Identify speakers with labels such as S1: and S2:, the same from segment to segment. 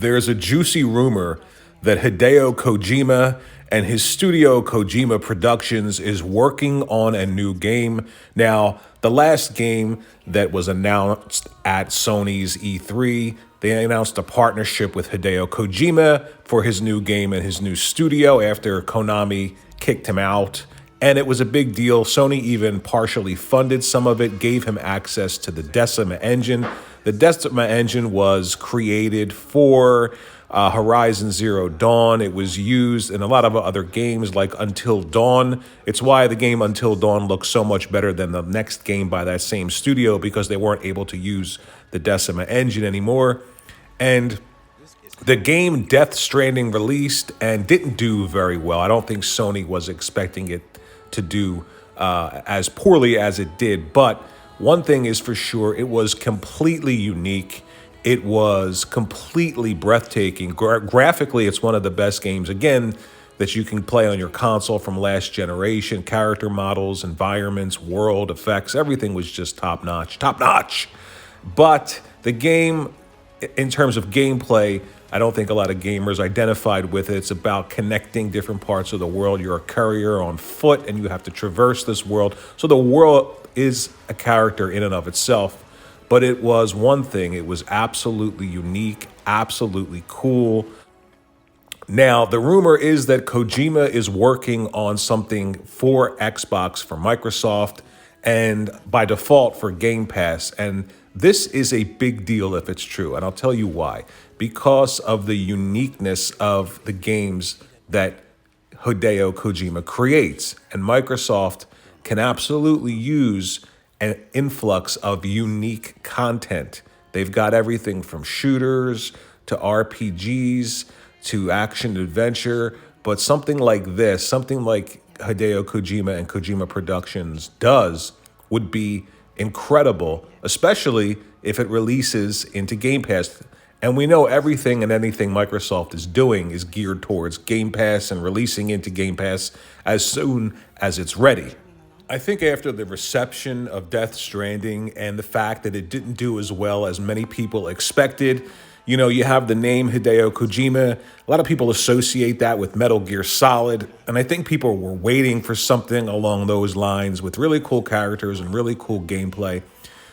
S1: There's a juicy rumor that Hideo Kojima and his studio Kojima Productions is working on a new game. Now, the last game that was announced at Sony's E3, they announced a partnership with Hideo Kojima for his new game and his new studio after Konami kicked him out. And it was a big deal. Sony even partially funded some of it, gave him access to the Decima engine. The Decima engine was created for Horizon Zero Dawn. It was used in a lot of other games like Until Dawn. It's why the game Until Dawn looks so much better than the next game by that same studio, because they weren't able to use the Decima engine anymore. And the game Death Stranding released and didn't do very well. I don't think Sony was expecting it to do as poorly as it did. But one thing is for sure, it was completely unique. It was completely breathtaking. Graphically, it's one of the best games, again, that you can play on your console from last generation. Character models, environments, world effects, everything was just top notch. Top notch! But the game, in terms of gameplay, I don't think a lot of gamers identified with it. It's about connecting different parts of the world. You're a courier on foot, and you have to traverse this world. So the world is a character in and of itself. But it was one thing. It was absolutely unique, absolutely cool. Now, the rumor is that Kojima is working on something for Xbox, for Microsoft, and by default for Game Pass. And this is a big deal if it's true, and I'll tell you why. Because of the uniqueness of the games that Hideo Kojima creates. And Microsoft can absolutely use an influx of unique content. They've got everything from shooters to RPGs to action adventure, but something like this, something like Hideo Kojima and Kojima Productions does, would be incredible, especially if it releases into Game Pass. And we know everything and anything Microsoft is doing is geared towards Game Pass and releasing into Game Pass as soon as it's ready. I think after the reception of Death Stranding and the fact that it didn't do as well as many people expected, you know, you have the name Hideo Kojima. A lot of people associate that with Metal Gear Solid. And I think people were waiting for something along those lines with really cool characters and really cool gameplay.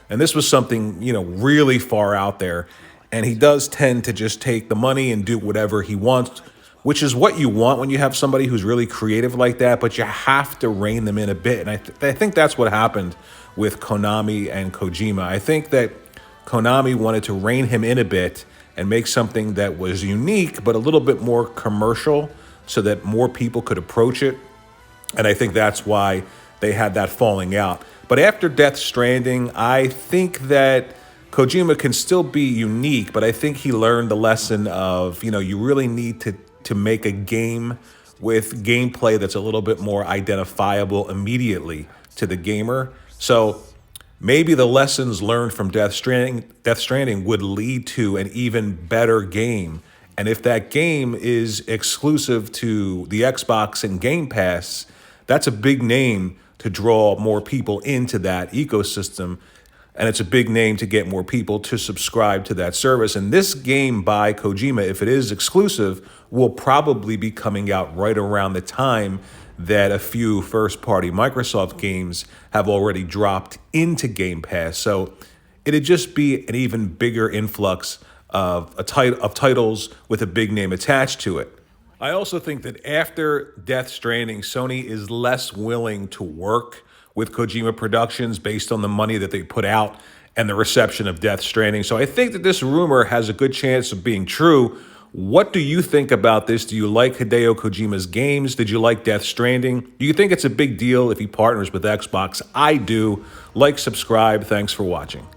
S1: And this was something, you know, really far out there. And he does tend to just take the money and do whatever he wants, which is what you want when you have somebody who's really creative like that, but you have to rein them in a bit. And I think that's what happened with Konami and Kojima. I think that Konami wanted to rein him in a bit and make something that was unique, but a little bit more commercial so that more people could approach it. And I think that's why they had that falling out. But after Death Stranding, I think that Kojima can still be unique, but I think he learned the lesson of, you know, you really need to make a game with gameplay that's a little bit more identifiable immediately to the gamer. So maybe the lessons learned from Death Stranding would lead to an even better game. And if that game is exclusive to the Xbox and Game Pass, that's a big name to draw more people into that ecosystem. And it's a big name to get more people to subscribe to that service. And this game by Kojima, if it is exclusive, will probably be coming out right around the time that a few first-party Microsoft games have already dropped into Game Pass. So it'd just be an even bigger influx of titles with a big name attached to it. I also think that after Death Stranding, Sony is less willing to work with Kojima Productions based on the money that they put out and the reception of Death Stranding. So I think that this rumor has a good chance of being true. What do you think about this? Do you like Hideo Kojima's games? Did you like Death Stranding? Do you think it's a big deal if he partners with Xbox? I do. Like, subscribe. Thanks for watching.